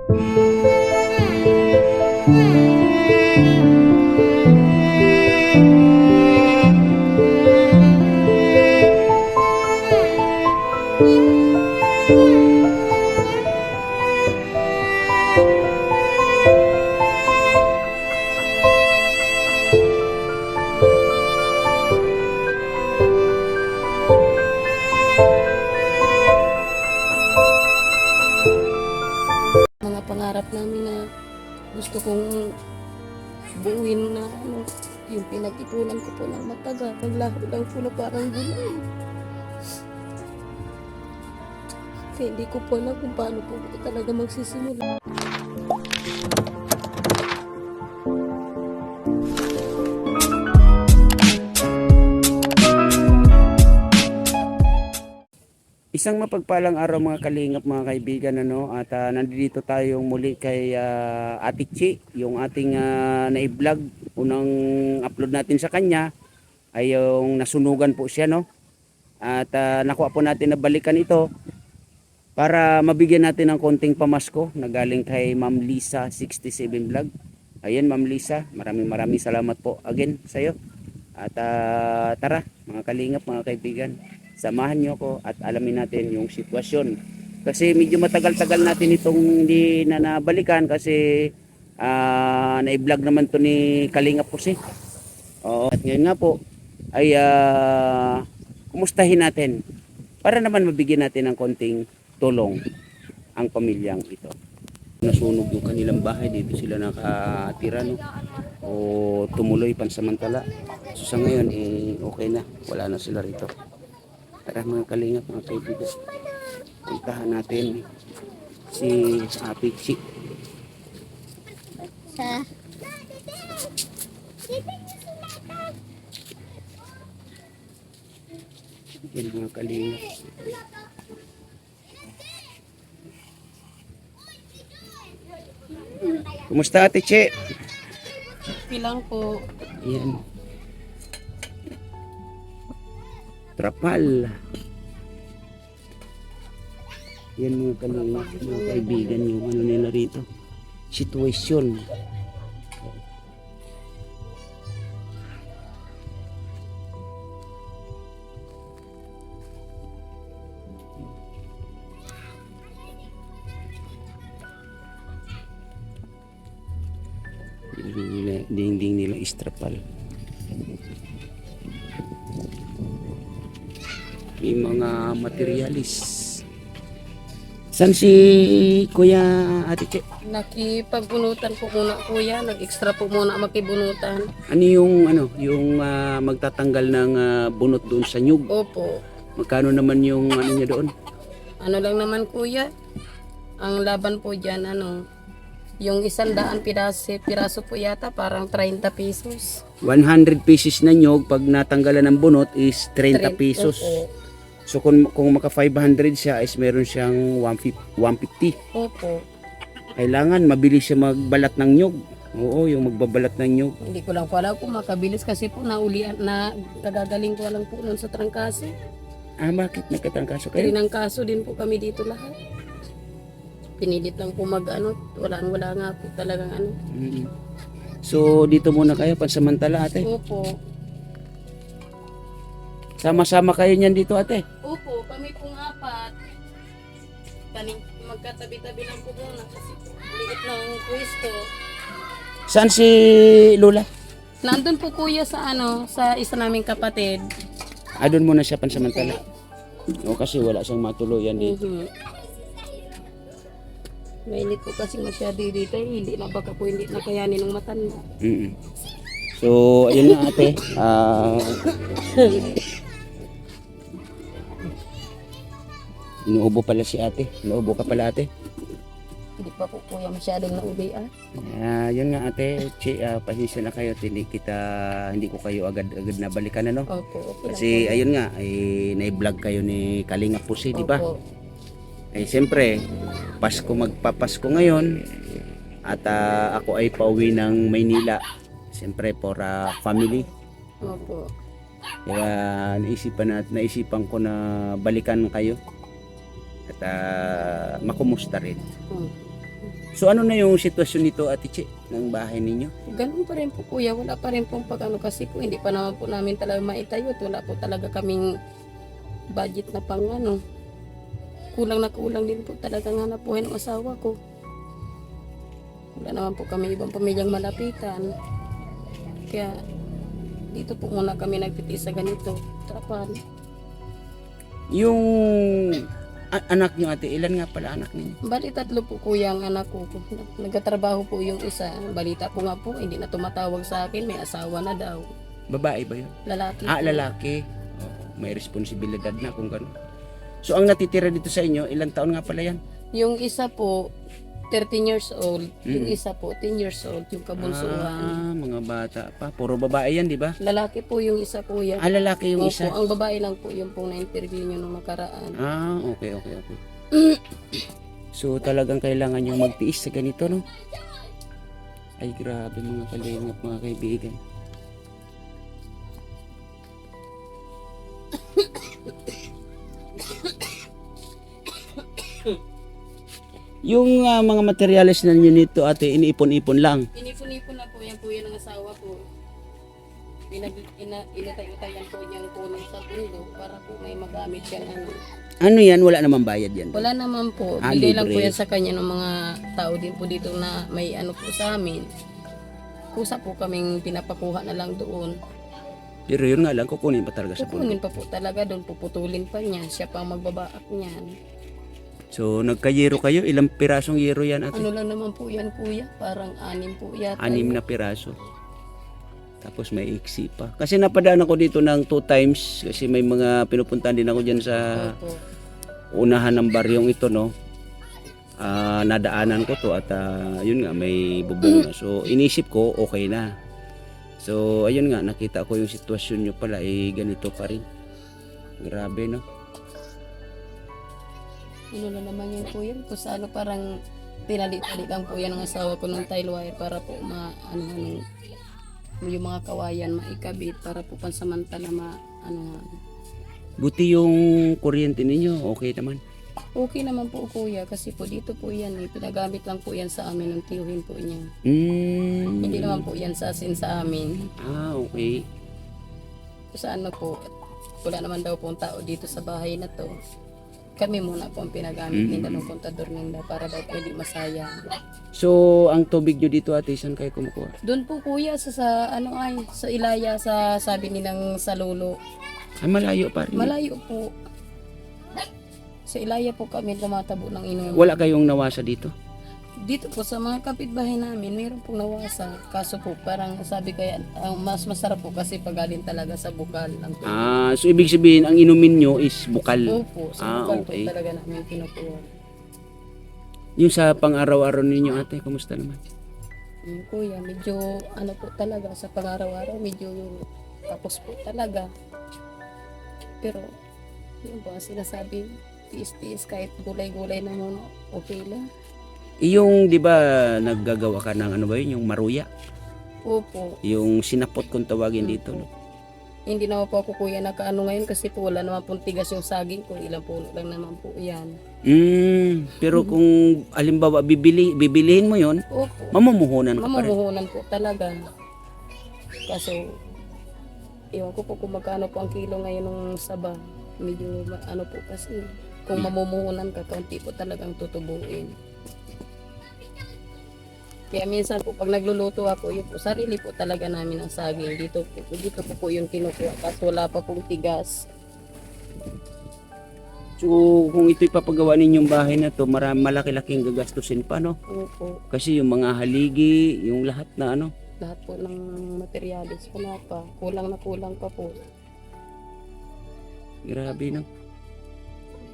Mga pangarap namin na gusto kong buuin na yung pinag-ipunan ko po ng matagal. Naglaho lang po na parang gulay. Kaya hindi ko po alam kung paano po ko talaga magsisimula. Isang mapagpalang araw mga kalingap, mga kaibigan, at nandito tayong muli kay Ate Chi, yung ating na-vlog. Unang upload natin sa kanya ay yung nasunugan po siya, at nakuha po natin na balikan ito para mabigyan natin ng konting pamasko na galing kay Ma'am Lisa 67 Vlog. Ayan, Ma'am Lisa, maraming salamat po again sa iyo. At tara mga kalingap, mga kaibigan, samahan nyo ako at alamin natin yung sitwasyon. Kasi medyo matagal-tagal natin itong hindi na nabalikan kasi na-vlog naman to ni Kalingap Jose. Oo, at ngayon nga po ay kumustahin natin para naman mabigyan natin ng konting tulong ang pamilyang ito. Nasunog yung kanilang bahay, dito sila nakatira, o tumuloy pansamantala. So sa ngayon okay na, wala na sila rito. Tara mga kalingap, mga kaibigan, puntahan natin si Ate Chi. Yan mga kalingap. Kumusta Ate Chi? Pilang po. Yan. Trapal. Yan mga kalingap, mga kaibigan, yung ano nila rito, sitwasyon. Dingding nila istrapal. May mga materialis. San si Kuya Ate Che? Nakipagbunutan po muna kuya. Nag-extra po muna makibunutan. Ano yung magtatanggal ng bunot doon sa nyug? Opo. Magkano naman yung ano niya doon? Ano lang naman kuya. Ang laban po dyan yung 100 piraso po yata parang 30 pesos. 100 pesos na nyug, pag natanggalan ng bunot is 30 pesos. Opo. So kung maka 500 siya is meron siyang 150. Opo. Kailangan mabilis siya magbalat ng nyug. Oo, yung magbabalat ng nyug. Hindi ko lang pala kung makabilis kasi po naulian na kagagaling ko lang po nun sa trangkaso. Bakit nagkatrangkaso kayo? Tinangkaso din po kami dito lahat. Pinilit lang po wala nga po talagang So dito muna kayo pansamantala ate. Opo. Sama-sama kayo niyan dito ate. Opo, kami pong 4. Magkatabi-tabi lang po muna kasi liit ng pwesto. Saan si Lola? Nandun po kuya sa sa isa naming kapatid. Doon muna siya pansamantala. O kasi wala siyang matuluyan dito. Mainit po kasi masyado dito, hindi na baka po hindi na kayanin ng matanda. So ayun na ate. Inuubo pala si ate. Inuubo ka pala ate. Hindi pa po kuya masyadong naubi Yun nga ate, pasensya na kayo, hindi ko kayo agad na balikan Opo, okay. Kasi ayun nga, na-vlog kayo ni Kalingap Jose, di ba? Opo. Siyempre, magpapasko ngayon at ako ay pauwi ng Maynila. Siyempre for family. Opo. Kaya naisipan ko na balikan kayo at makumusta rin. So ano na yung sitwasyon nito, Ate Che, ng bahay ninyo? Ganun pa rin po kuya, wala pa rin pong pag-ano kasi po hindi pa naman po namin talaga maitayo at wala po talaga kaming budget na pang ano. Kulang na kulang din po talaga ng hanap buhay ng asawa ko. Wala naman po kami ibang pamilyang malapitan. Kaya dito po muna kami nagtitiis sa ganito. Trapan. Yung anak niyo, Ate, ilan nga pala anak ninyo? Bali 3 po kuya ang anak ko. Nagtatrabaho po yung isa. Balita ko nga po, hindi na tumatawag sa akin. May asawa na daw. Babae ba yun? Lalaki Ah, po. lalaki. Oo, may responsibilidad na kung gano'n. So ang natitira dito sa inyo, ilang taon nga pala yan? Yung isa po, 13 years old. Yung Mm. isa po, 10 years old. Yung kabunsuhan. Ah, mga bata pa. Puro babae yan, di ba? Lalaki po yung isa kuya. Ah, lalaki yung Opo, isa. ang babae lang po yung pong na-interview nyo nung nakaraan. Ah, okay. So talagang kailangan yung magtiis sa ganito, no? Ay, grabe mga kalingap, mga kaibigan. Yung mga materyales na ninyo nito, Ate, iniipon-ipon lang. Inipon-ipon na po yan po yan ng asawa ko. Inatay-utayan po niyang kunin sa pundo para po may magamit yan. Ano. Ano yan? Wala namang bayad yan. Wala naman po. Ah, Bigay lang libre. po yan sa kanya ng mga tao din po dito na may ano po sa amin. Kusa po kaming pinapakuha na lang doon. Pero yun nga lang, kukunin pa talaga sa puno. Kukunin pa po talaga doon, puputulin pa niya. Siya pa ang magbabaak niyan. So nagka-yero kayo, ilang pirasong yero yan, Ate? Ano lang naman po yan kuya, parang 6 po yata. 6 na piraso. Tapos may iksi pa. Kasi napadaan ako dito ng 2 times kasi may mga pinupuntahan din ako dyan sa Opo. unahan ng baryong ito, no. Nadaanan ko to at yun nga may bubong na. So inisip ko okay na. So ayun nga, nakita ko yung sitwasyon nyo pala ganito pa rin. Grabe, no. Ano na naman yun po yan? Kung sa ano parang tinali-tali lang po yan ng asawa ko ng tile wire para po yung mga kawayan maikabit para po pansamantala Buti yung kuryente ninyo, okay naman. Okay naman po kuya kasi po dito po yan pinagamit lang po yan sa amin ng tiyuhin po niya. Hindi naman po yan sa asin sa amin. Ah, okay. Kung sa ano po, wala naman daw pong tao dito sa bahay na to. Kami muna po ang pinagamit nila ng kontador nila para daw po hindi masayang. So, ang tubig nyo dito, Ate, saan kayo kumukuha? Doon po kuya sa Ilaya sa sabi nilang sa Lolo. Ay, malayo pa rin. Malayo po. Sa Ilaya po kami tumatabo ng inom. Wala kayong nawasa dito? Dito po sa mga kapitbahay namin, mayroon pong nawasa. Kaso po parang sabi kaya ang mas masarap po kasi pagaling talaga sa bukal ng tubig. Ah, so ibig sabihin, ang inumin nyo is bukal. Opo, sa bukal okay. po talaga namin kinukuha. Yung sa pang-araw-araw ninyo, Ate, kumusta naman? Kuya, medyo ano po talaga sa pang-araw-araw, medyo tapos po talaga. Pero yun po ang sinasabi, tiis-tiis kahit gulay-gulay na muna, okay lang. Yung, di ba, naggagawa ka ng ano ba yun, yung maruya? Opo. Yung sinapot kung tawagin dito, no? Hindi naman po ako kuya nakaano ngayon kasi po wala naman pong tigas yung saging ko. Ilang puno lang naman po yan. Pero kung halimbawa bibilihin mo yon, Opo. mamumuhunan ka pa rin. Mamumuhunan po talaga. Kaso, iwan ko po kung magkano po ang kilo ngayon ng saba. Medyo ano po kasi. Kung mamumuhunan ka, kaunti po talagang tutubuin. Kaya minsan po pag nagluluto ako, yun po, sarili po talaga namin ang saging. Dito po yung kinukuha kasi wala pa pong tigas. So, kung ito'y papagawa ninyong bahay na to, malaki-laking gagastusin pa, no? Opo. Kasi yung mga haligi, yung lahat na ano. Lahat po ng materialis wala pa. Kulang na kulang pa po. Grabe, no?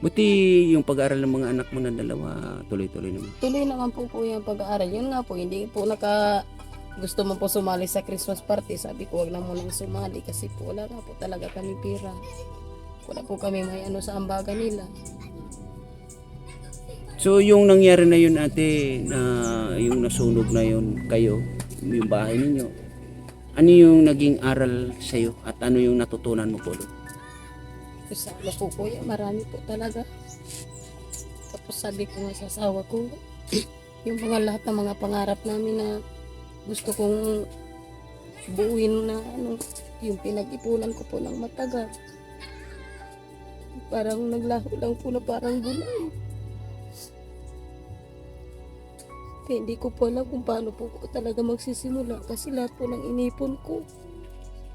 Buti yung pag-aaral ng mga anak mo na dalawa, tuloy-tuloy naman. Tuloy naman po yung pag-aaral. Yun nga po, hindi po gusto mo po sumali sa Christmas party. Sabi ko, wag na munang sumali kasi po wala na po talaga kami pera. Wala po kami may ano sa ambagan nila. So yung nangyari na yun, Ate, na yung nasunog na yun kayo, yung bahay ninyo, ano yung naging aral sa'yo at ano yung natutunan mo po doon? Sa ano po kuya, marami po talaga. Tapos sabi ko nga sa asawa ko, yung mga lahat ng mga pangarap namin na gusto kong buuin na ano, yung pinag-ipunan ko po ng matagal. Parang naglaho lang po na parang gulay. Kaya hindi ko po alam kung paano po ko talaga magsisimula kasi lahat po ng inipon ko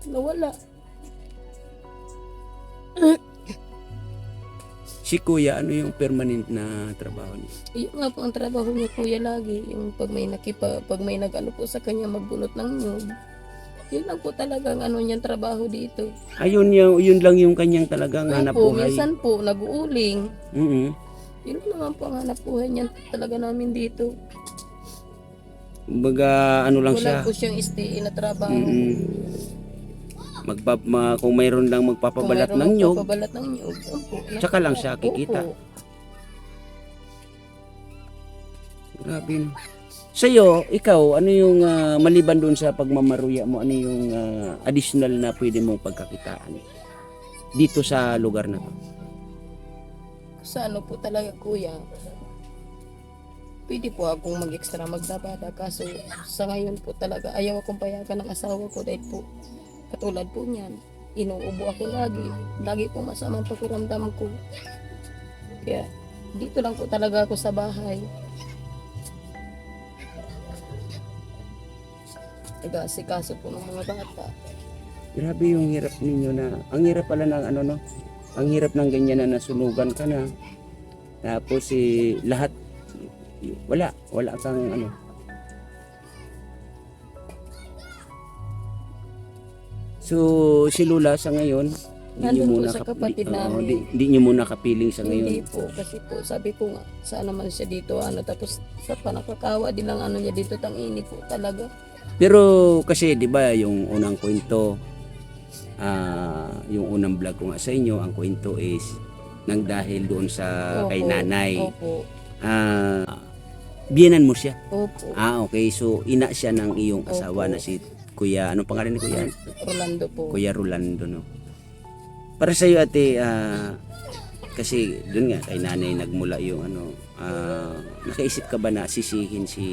nawala. Si kuya, ano yung permanent na trabaho niya? Yun nga po ang trabaho niya kuya lagi. Yung pag may nag-ano po sa kanya magbunot ng nyug. Yun lang po talagang ano niyang trabaho dito. Ayun, yun lang yung kanyang talagang hanap Po, buhay. minsan po nag-uuling. Mhm. Yun naman po ang hanap buhay niyan talaga namin dito. Kumbaga, ano lang siya. Wala po siyang stay na trabaho. Kung mayroon lang magpapabalat ng nyog, Magpapabalat ng nyug. Opo. tsaka lang siya kikita. Opo. Grabe. No. Sa'yo, ikaw, ano yung maliban doon sa pagmamaruya mo, ano yung additional na pwede mong pagkakitaan dito sa lugar na to? Sa ano po talaga kuya, pwede po akong mag-extra magdabada kaso sa ngayon po talaga ayaw akong payagan ng asawa ko dahil po katulad po niyan, inuubo ako lagi po masamang pakiramdam ko. Kaya dito lang po talaga ako sa bahay. Nag-aasikaso po ng mga bata. Grabe yung hirap ninyo na, ang hirap pala ng ano no, ang hirap ng ganyan na nasunugan ka na. Tapos lahat, wala kang ano. So, si Lula sa ngayon, Nandun po sa kapatid namin. Hindi nyo muna kapiling sa Hindi ngayon. po, kasi po sabi ko nga, saan naman siya dito, tapos sa panakakawa din lang ano niya dito, tangini po talaga. Pero kasi 'di ba yung unang kwento, yung unang vlog ko nga sa inyo, ang kwento is nang dahil doon sa kay nanay. Opo, Biyenan mo siya. opo. Okay. So ina siya ng iyong asawa Opo. na si Kuya, anong pangalan ni Kuya? Rolando po. Kuya Rolando, no. Para sa iyo ate, kasi doon nga kay nanay nagmula yung ano, nakaisip ka ba na sisihin si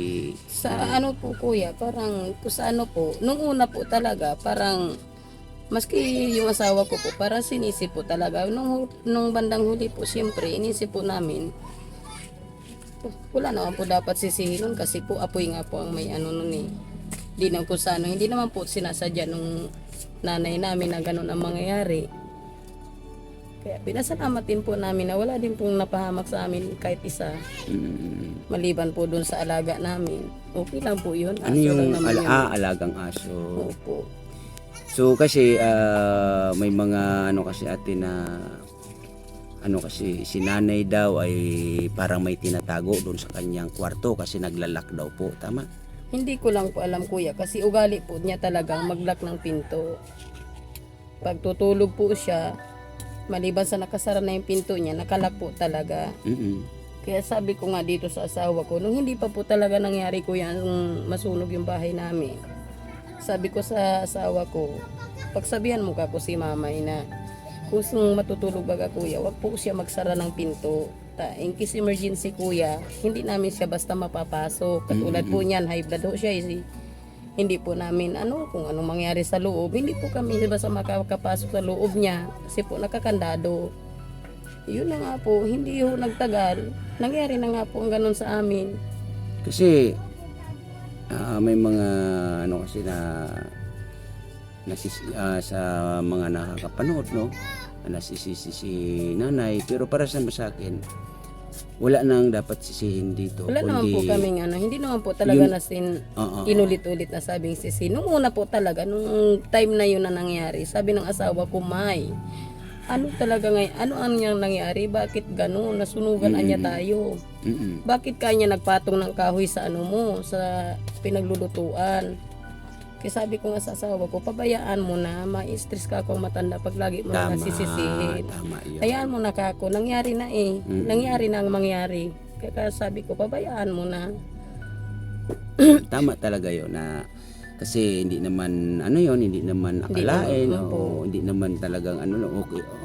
Sa ano po kuya, parang sa ano po, nung una po talaga, parang maski yung asawa ko po, parang sinisip po talaga. Nung bandang huli po, siyempre, inisip po namin, wala naman po dapat sisihin nun kasi po apoy nga po ang may ano nun eh. Hindi naman po sa ano, hindi naman po sinasadya nung nanay namin na ganun ang mangyayari. Kaya pinasalamat din po namin na wala din pong napahamak sa amin kahit isa. Maliban po dun sa alaga namin. Okay lang po yun. ano Aso yung lang naman yun. alagang aso. Opo. So kasi may mga ano kasi ate na ano kasi si nanay daw ay parang may tinatago doon sa kanyang kwarto kasi naglalak daw po, tama? Hindi ko lang po alam kuya kasi ugali po niya talagang maglock ng pinto. Pag tutulog po siya, maliban sa nakasara na yung pinto niya, nakalak po talaga. Kaya sabi ko nga dito sa asawa ko, nung hindi pa po talaga nangyari kuya nung masunog yung bahay namin, sabi ko sa asawa ko, pagsabihan mo ka ko si mamay na kung matutulog baga kuya, wag po siya magsara ng pinto. In case emergency kuya, hindi namin siya basta mapapasok. Katulad po niyan, high blood ho siya. Hindi po namin kung anong mangyari sa loob. Hindi po kami basta makakapasok sa loob niya kasi po nakakandado. Yun na nga po, hindi ho nagtagal. Nangyari na nga po ang ganun sa amin. Kasi may mga ano kasi sa mga nakakapanood no, nasisisi si nanay, pero para sa akin wala nang dapat sisihin dito. Wala naman po kaming hindi naman po talaga inulit-ulit na sabing sisi. Nung una po talaga, nung time na yun na nangyari, sabi ng asawa ko, May, ano talaga ngayon, ano ang nangyari? Bakit gano'n? Nasunugan niya tayo. Bakit kanya nagpatong ng kahoy sa sa pinaglulutuan? Kaya sabi ko nga sa asawa ko, pabayaan mo na, ma-stress ka kung matanda pag lagi mo na sisisihin. Tama yun. Hayaan mo na kako, nangyari na eh. Nangyari na ang mangyari. Kaya sabi ko, pabayaan mo na. Tama talaga yun na kasi hindi naman hindi naman akalain hindi naman talagang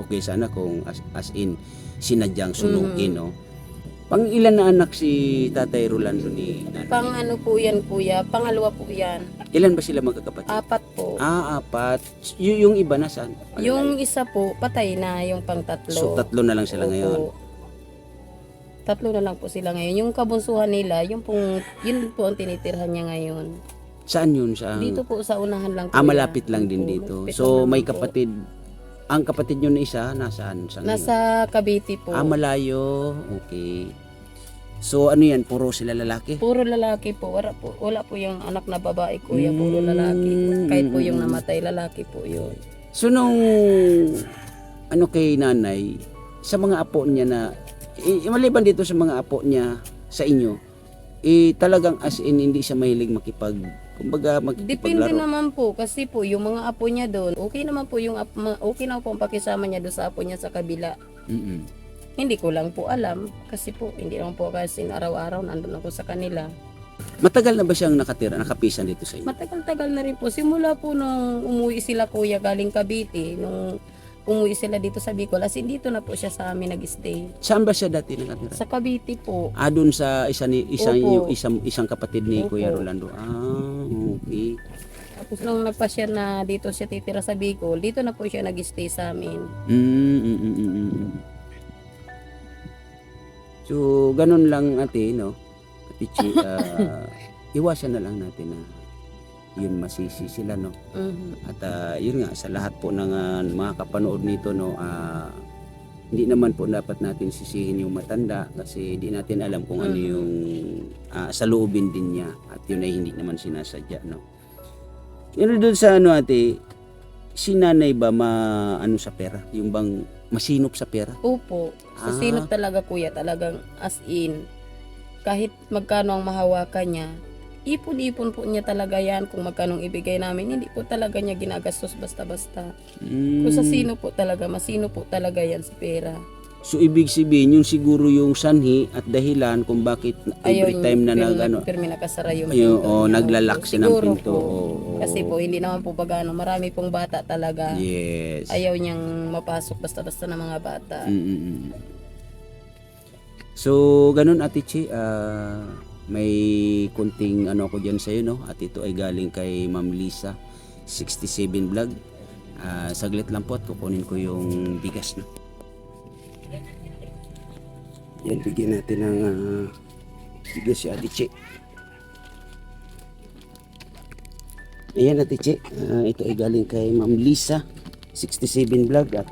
okay sana kung as in sinadyang sunugin no. Pang ilan na anak si Tatay Rolando ni nanay? Pang ano po yan kuya, pangalawa po yan. Ilan ba sila magkakapatid? 4 po. Apat. Yung iba nasaan? Yung isa po, patay na yung pang 3. So, 3 na lang sila ngayon. 3 na lang po sila ngayon. Yung kabunsuhan nila, yun po ang tinitirhan niya ngayon. Saan yun? Saan? Dito po sa unahan lang. Malapit lang din dito. Malapit So, lang may po. kapatid. Ang kapatid nyo na isa, nasaan? Sa ngayon? Nasa Cavite po. Malayo. Okay. So, ano yan? Puro sila lalaki? Puro lalaki po. Wala po yung anak na babae kuya. Puro lalaki. Kahit po yung namatay, lalaki po yun. So, nung ano kay nanay, sa mga apo niya na, maliban dito sa mga apo niya sa inyo, talagang as in, hindi siya mahilig Depende makipaglaro. naman po kasi po yung mga apo niya doon, okay naman po okay na po ang pakisama niya doon sa apo niya sa kabila. Mm-mm. Hindi ko lang po alam kasi po hindi naman po kasi araw-araw nandun ako sa kanila. Matagal na ba siyang nakapisan dito sa inyo? Matagal-tagal na rin po. Simula po nung umuwi sila kuya galing Cavite, nung umuwi sila dito sa Bicol, as in dito na po siya sa amin nag-stay. Saan ba siya dati nakatira? Sa Cavite po. Doon sa Opo. isang kapatid ni Opo. Kuya Rolando. Okay. Tapos nung nagpasya na dito siya titira sa Bicol, dito na po siya nag-stay sa amin. So, ganun lang ate, no? Ate Chi, iwasan na lang natin na yun masisi sila, no? At yun nga, sa lahat po ng mga kapanood nito, no, hindi naman po dapat natin sisihin yung matanda kasi hindi natin alam kung ano yung sa loobin din niya at yun ay hindi naman sinasadya, no? Yun doon sa ano ate, si nanay ba ano sa pera? Yung bang masinop sa pera? Opo. Sa sinop talaga kuya, talagang as in, kahit magkano ang mahawakan niya, ipon-ipon po niya talaga yan kung magkano ibigay namin. Hindi po talaga niya ginagastos basta-basta. Kung sa sino po talaga, masino po talaga yan sa pera. So ibig sabihin yung siguro yung sanhi at dahilan kung bakit every time na Pirmi nakasara yung naglalak siya ng Siguro pinto. po. Kasi po hindi naman po pagano, marami pong bata talaga. Yes. Ayaw niyang mapasok basta-basta ng mga bata. So ganun Ate Chi, may kunting ano ako diyan sa iyo, no? At ito ay galing kay Ma'am Lisa 67 vlog. Saglit lang po at kukunin ko yung bigas, no. Yan, bigyan natin ng bigas si Ate Chi. Ayan Ate Chi, ito ay galing kay Ma'am Lisa 67 vlog at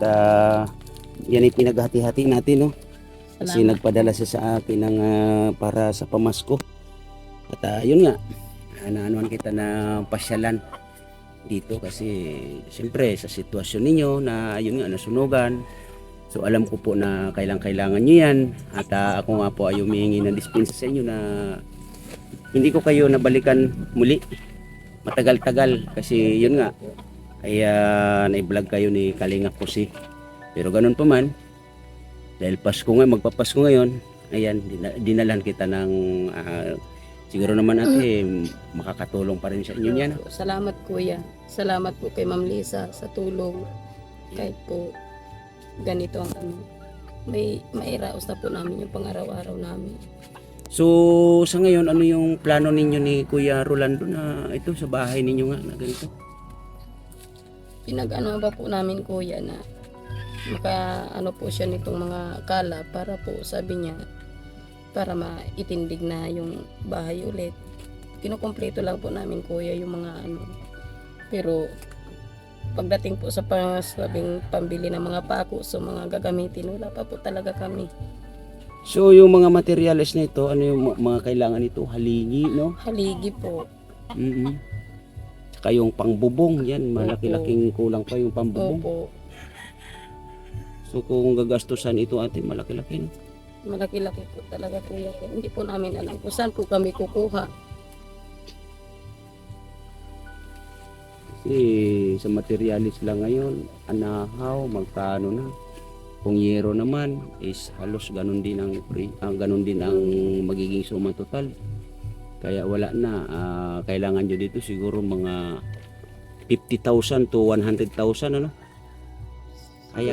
yan ay pinaghati-hati natin, no. Kasi nagpadala siya sa akin ng para sa pamasko. At yun nga, naanuan kita na pasyalan dito kasi siyempre sa sitwasyon ninyo na yun nga nasunugan. So alam ko po na kailangan nyo yan. At ako nga po ay humihingi ng dispensa sa inyo na hindi ko kayo nabalikan muli. Matagal-tagal kasi yun nga ay na-vlog kayo ni Kalinga Pusi. Pero ganun pa man, dahil Pasko nga, magpapasko ngayon, ayan, dinalan kita ng siguro naman ate, makakatulong pa rin sa inyo yan. Salamat kuya. Salamat po kay Ma'am Lisa sa tulong. Kahit po ganito ang ano, may mairaos na po namin yung pang-araw-araw namin. So, sa ngayon, ano yung plano ninyo ni Kuya Rolando na ito sa bahay ninyo nga na ganito? Pinag-ano ba po namin kuya na ano po siya nitong mga kala para po sabi niya para maitindig na yung bahay ulit. Kinukumpleto lang po namin kuya yung mga ano. Pero pagdating po sa sabing pambili ng mga pako so mga gagamitin, wala pa po talaga kami. So yung mga materials na ito, ano yung mga kailangan nito? Haligi, no? Haligi po. Saka yung pangbubong, yan, malaki-laking kulang pa yung pangbubong. Opo. So kung gagastusan ito ate, malaki-laki, no? Malaki-laki po talaga kuya. Hindi po namin alam kung saan po kami kukuha. Kasi sa materialis lang ngayon, anahaw, magkano na. Kung yero naman is halos ganun din ang magiging suma total. Kaya wala na, kailangan nyo dito siguro mga 50,000 to 100,000, ano? Kaya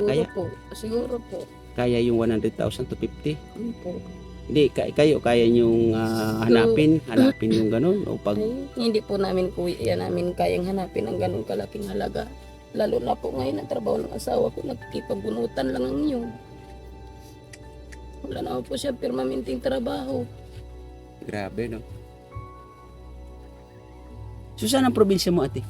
Siguro po. kaya yung 100,000 to 50. Ano po. Hindi, kayo kaya niyong hanapin yung ganun o pag Ay, hindi po namin kuya namin kayang hanapin ang ganun kalaking halaga. Lalo na po ngayon ang trabaho ng asawa ko, nagkipagbunutan lang ang yun. Wala naman po siya permanenteng trabaho. grabe no. So saan ang probinsya mo ate?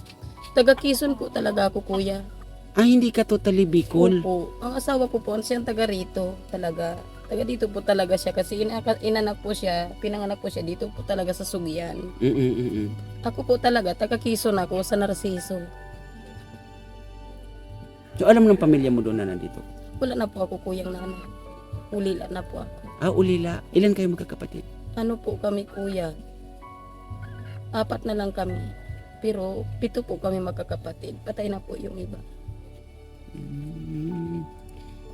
Taga Quezon po talaga ako kuya. Ah, hindi ka totally Bicol. Opo. Ang asawa ko po, siyang taga rito talaga. Taga dito po talaga siya kasi inanak po siya, pinanganak po siya dito po talaga sa Sugian. Ako po talaga, taga Quezon ako sa Narciso. So alam ng pamilya mo doon na nandito? Wala na po ako kuyang nanay. Ulila na po ako. Ah, ulila. Ilan kayo magkakapatid? Ano po kami kuya? 4 na lang kami. Pero 7 po kami magkakapatid. Patay na po yung iba.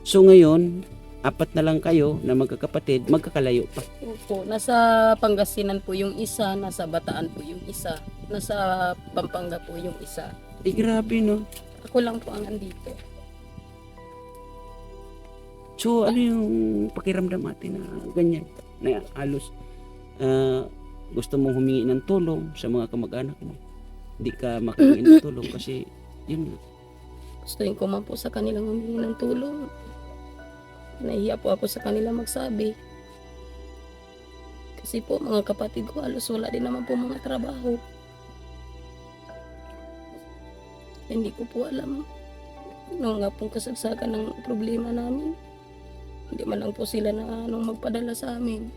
So ngayon, 4 na lang kayo na magkakapatid, magkakalayo pa. Opo, nasa Pangasinan po yung isa, nasa Bataan po yung isa, nasa Pampanga po yung isa. Eh grabe no. Ako lang po ang andito. So ano yung pakiramdam natin na ganyan? Na halos gusto mong humingi ng tulong sa mga kamag-anak mo. Hindi ka makahingi ng tulong kasi yun nga. Gustuin ko man po sa kanilang humingi ng tulong. Nahihiya po ako sa kanila magsabi. Kasi po mga kapatid ko halos wala din naman po mga trabaho. Hindi ko po alam nung nga pong kasagsagan ng problema namin. Hindi man lang po sila na magpadala sa amin.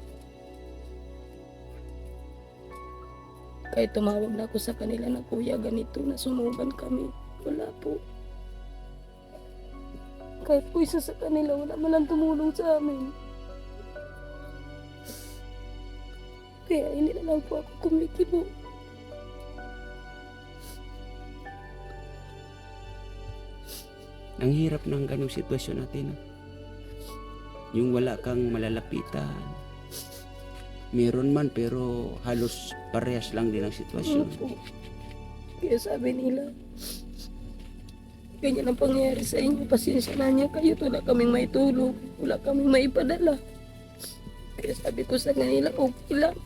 Kahit tumawag na ako sa kanila na kuya ganito na sunugan kami. Wala po. Kahit po isa sa kanila wala man lang tumulong sa amin. Kaya hindi na lang po ako kumikibo. Ang hirap ng ganong sitwasyon natin. No? Yung wala kang malalapitan. Meron man pero halos parehas lang din ang sitwasyon. Opo. Kaya sabi nila, ganyan ang pangyayari sa inyo, pasensya na niya kayo, wala kaming maitulog, wala kaming maipadala. Kaya sabi ko sa kanila, okay lang.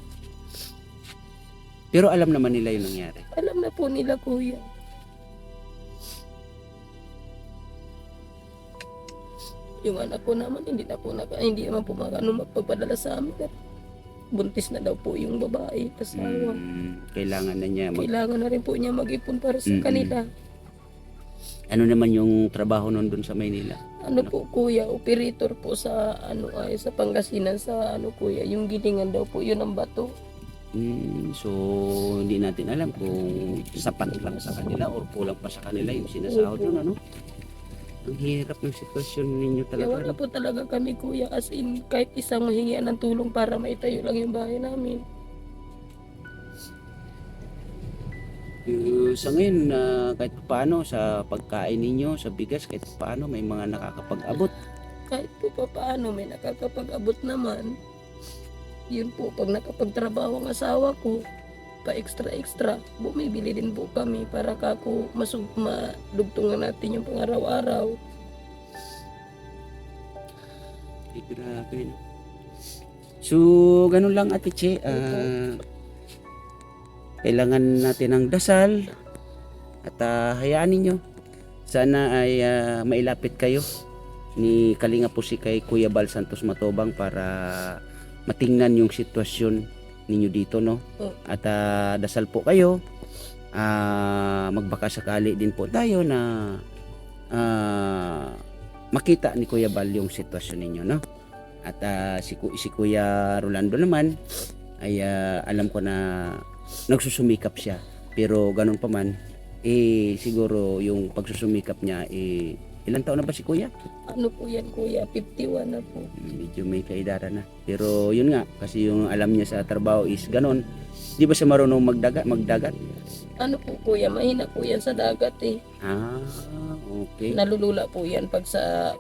Pero alam naman nila yung nangyari. Alam na po nila kuya. Yung anak ko naman, hindi naman po magpapadala sa amin. Buntis na daw po yung babae, asawa. Kailangan na niya Kailangan na rin po niya mag-ipon para sa kanila. Ano naman yung trabaho nun doon sa Maynila? Ano po kuya, operator po sa sa Pangasinan sa kuya, yung gilingan daw po yun ang bato. So hindi natin alam kung sapat lang sa kanila or kulang pa sa kanila yung sinasahod nun, ano? Ang hirap ng sitwasyon ninyo Kaya wala talaga. po talaga kami kuya, as in kahit isang mahingian ng tulong para maitayo lang yung bahay namin. Sa ngayon, kahit paano sa pagkain ninyo, sa bigas, kahit paano may mga nakakapag-abot. Kahit po pa paano may nakakapag-abot naman. Yun po, pag nakapagtrabaho ang asawa ko, pa extra, bumibili din po kami para kako madugtungan natin yung pang-araw-araw. Grabe. So, ganun lang Ate Che. Kailangan natin ng dasal at hayaan ninyo. Sana ay mailapit kayo ni Kalinga po si kay Kuya Bal Santos Matobang para matingnan yung sitwasyon ninyo dito, no? At dasal po kayo. Magbaka sakali din po tayo na makita ni Kuya Bal yung sitwasyon ninyo, no? At si Kuya Rolando naman ay alam ko na nagsusumikap siya. Pero ganun pa man, siguro yung pagsusumikap niya, ilang taon na ba si Kuya? Ano po yan kuya, 51 na po. Medyo may kaedara na. Pero yun nga, kasi yung alam niya sa trabaho is ganun. Di ba siya marunong magdagat? Ano po kuya, mahina po yan sa dagat eh. Okay. Nalulula po yan pag sa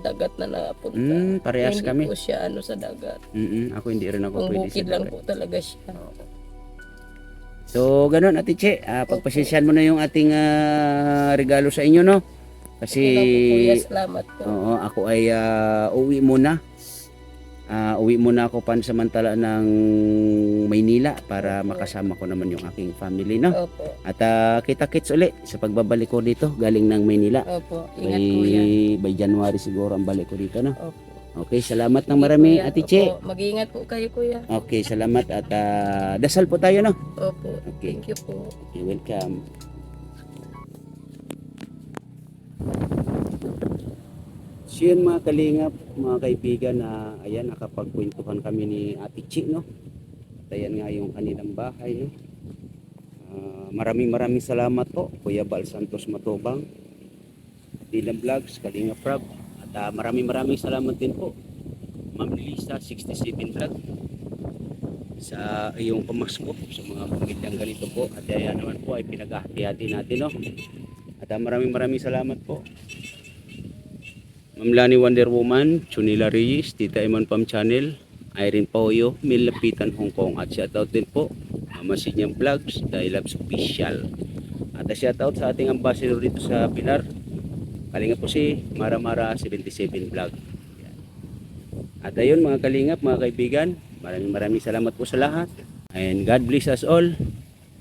dagat na napunta. Parehas Hindi kami. po siya sa dagat. Ako hindi rin ako Kung pwede bukid sa lang dagat. po talaga siya. So, ganun Ate Che, pagpasensyahan mo na yung ating regalo sa inyo, no? Kasi Okay lang po kuya, salamat po. ako ay uwi muna. uwi muna ako pansamantala ng Maynila para makasama ko naman yung aking family, no? Opo. At kita-kits uli sa pagbabalik ko dito galing ng Maynila. Opo. Ingat kuya. By January siguro ang balik ko dito, no? Opo. Okay, salamat ng Sige, marami, kuya. Ate Che. Opo. Mag-iingat po kayo kuya. Okay, salamat at dasal po tayo, no? Opo. Okay. Thank you po. Okay, welcome. So yun mga kalingap, mga kaibigan, na ayan, nakapagkwentuhan kami ni Ate Chi, no? At ayan nga yung kanilang bahay, no? Maraming salamat po, Kuya Bal Santos Matubang, Dylan Vlogs, Kalinga Prab. At maraming salamat din po, Ma'am Lisa 67 Vlog, sa iyong pamasko sa mga pamilyang ganito po. At ayan naman po ay pinaghahati-hati natin, no? At maraming salamat po, Ma'am Lani Wonder Woman, Chunila Reyes, Tita Iman Pam Channel, Irene Pauyo, Mil Lapitan Hong Kong. At shoutout din po Mama Sinyang Vlogs, Dialogues Official. At shoutout sa ating ambassador dito sa Pilar, Kalingap po si Mara 77 Vlog. At ayun mga kalingap, mga kaibigan, maraming salamat po sa lahat. And God bless us all.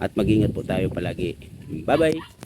At mag-ingat po tayo palagi. Bye bye!